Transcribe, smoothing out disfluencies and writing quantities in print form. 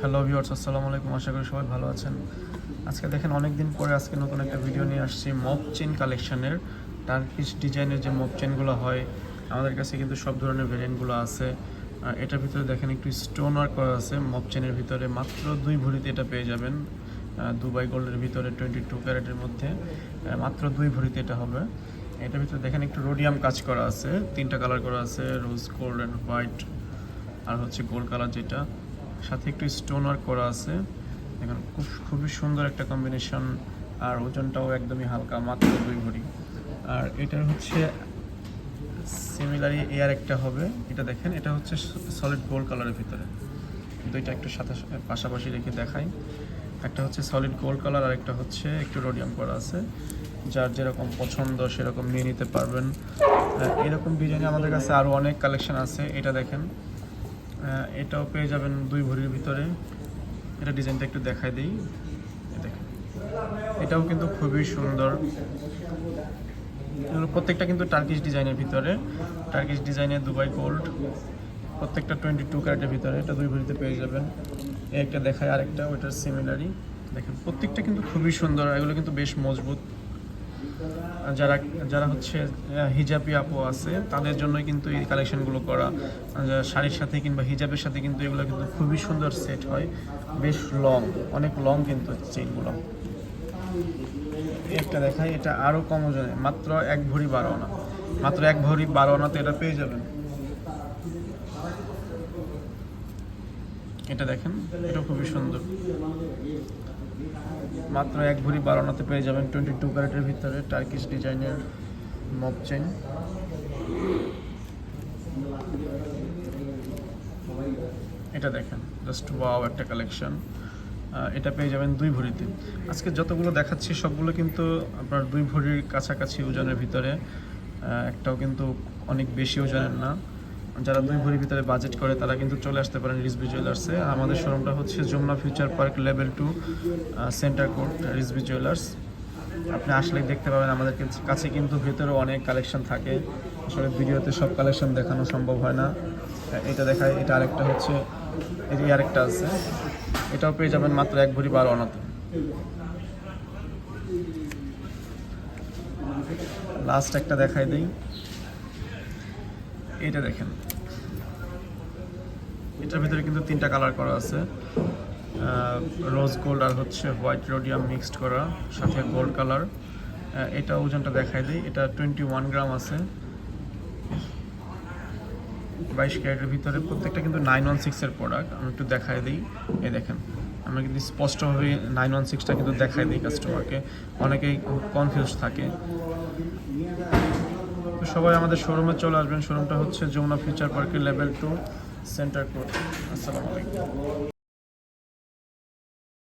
Hello viewers, আসসালামু আলাইকুম। আশা করি সবাই ভালো আছেন। আজকে দেখেন অনেক দিন পরে আজকে নতুন একটা ভিডিও নিয়ে আসছি মপ চেন কালেকশনের। টার্কিশ ডিজাইনের যে মপ চেনগুলো হয় আমাদের কাছে কিন্তু সব ধরনের ভেরিয়েন্টগুলো আছে। এটার ভিতরে দেখেন একটু স্টোন ওয়ার্ক করা আছে মপ চেনের ভিতরে, মাত্র 2 ভরিতে এটা পেয়ে যাবেন। দুবাই গোল্ডের ভিতরে 22 ক্যারেটের মধ্যে মাত্র 2 ভরিতে এটা হবে। এটার ভিতরে দেখেন একটু রোডিয়াম কাজ করা আছে, 3টা কালার করা আছে, রোজ গোল্ড অ্যান্ড হোয়াইট আর হচ্ছে গোল্ড কালার, যেটা সাথে একটু স্টোন ওয়ার্ক করা আছে। দেখুন খুবই সুন্দর একটা কম্বিনেশন, আর ওজনটাও একদমই হালকা, মাত্র 2 ভরি। আর এটার হচ্ছে সিমিলারই এয়ার একটা হবে, এটা দেখেন, এটা হচ্ছে সলিড গোল্ড কালারের ভিতরে। দুইটা একটু সাথে পাশাপাশি রেখে দেখাই। একটা হচ্ছে সলিড গোল্ড কালার আর একটা হচ্ছে একটু রোডিয়াম করা আছে। যার যেরকম পছন্দ সেরকম নিয়ে নিতে পারবেন। এরকম ডিজাইনে আমাদের কাছে আরও অনেক কালেকশন আছে। এটা দেখেন, এটাও পেয়ে যাবেন 2 ভরির ভিতরে। এটা ডিজাইনটা একটু দেখাই দিই, দেখেন এটাও কিন্তু খুবই সুন্দর। প্রত্যেকটা কিন্তু টার্কিশ ডিজাইনের ভিতরে, টার্কিশ ডিজাইনের দুবাই গোল্ড, প্রত্যেকটা 22 ক্যারেটের ভিতরে। এটা 2 ভরিতে পেয়ে যাবেন। একটা দেখায় আরেকটা, ওইটার সিমিলারই। দেখেন প্রত্যেকটা কিন্তু খুবই সুন্দর, এগুলো কিন্তু বেশ মজবুত। যারা যারা হচ্ছে হিজাবি আপু আছে তাদের জন্যই কিন্তু এই কালেকশনগুলো করা। শাড়ির সাথে কিংবা হিজাবের সাথে কিন্তু এগুলো কিন্তু খুবই সুন্দর সেট হয়, বেশ লং, অনেক লং কিন্তু চেইনগুলো। একটা দেখাই, এটা আরও কম ওজনে, মাত্র 1 ভরি 12 আনা, মাত্র 1 ভরি 12 আনাতে এটা পেয়ে যাবেন। এটা দেখেন, এটা খুবই সুন্দর, মাত্র 1 ভরি 12 আনাতে পেয়ে যাবেন 22 ক্যারেটের ভিতরে টার্কিশ ডিজাইনের মপ চেইন। এটা দেখেন, জাস্ট ওয়াও একটা কালেকশন। এটা পেয়ে যাবেন 2 ভরিতে। আজকে যতগুলো দেখাচ্ছি সবগুলো কিন্তু আপনার 2 ভরির কাছাকাছি ওজনের ভিতরে, একটাও কিন্তু অনেক বেশি ওজনের না। যারা 2 ভরির ভিতরে বাজেট করে তারা কিন্তু চলে আসতে পারেন রিজভি জুয়েলার্সে। আমাদের শোরুমটা হচ্ছে Jamuna future park level 2, centre court, Rizvi jewellers. আপনি আসলে দেখতে পাবেন আমাদের কাছে কিন্তু ভেতরে অনেক কালেকশন থাকে। আসলে ভিডিওতে সব কালেকশন দেখানো সম্ভব হয় না। এটা দেখায়, এটা আরেকটা হচ্ছে, এই আরেকটা আছে, এটাও পেয়ে যাবেন মাত্র 1 ভরি 12 আনাতে। লাস্ট একটা দেখাই দিই, এটা দেখেন, এটার ভিতরে কিন্তু 3টা কালার করা আছে, রোজ গোল্ড আর হচ্ছে হোয়াইট রোডিয়াম মিক্সড করা, সাথে গোল্ড কালার। এটা ওজনটা দেখাই দিই, এটা 21 গ্রাম আছে, 22 ক্যারেটের ভিতরে। প্রত্যেকটা কিন্তু 916-এর প্রোডাক্ট। আমি একটু দেখাই দিই, এই দেখেন, আমরা কিন্তু স্পষ্টভাবে 916টা কিন্তু দেখাই দিই কাস্টমারকে, অনেকেই কনফিউজ থাকে। তো সবাই আমাদের শোরুমে চলে আসবেন। শোরুমটা হচ্ছে যমুনা ফিউচার পার্কের লেভেল 2, সেন্টার কোর্ট। আসসালামু আলাইকুম।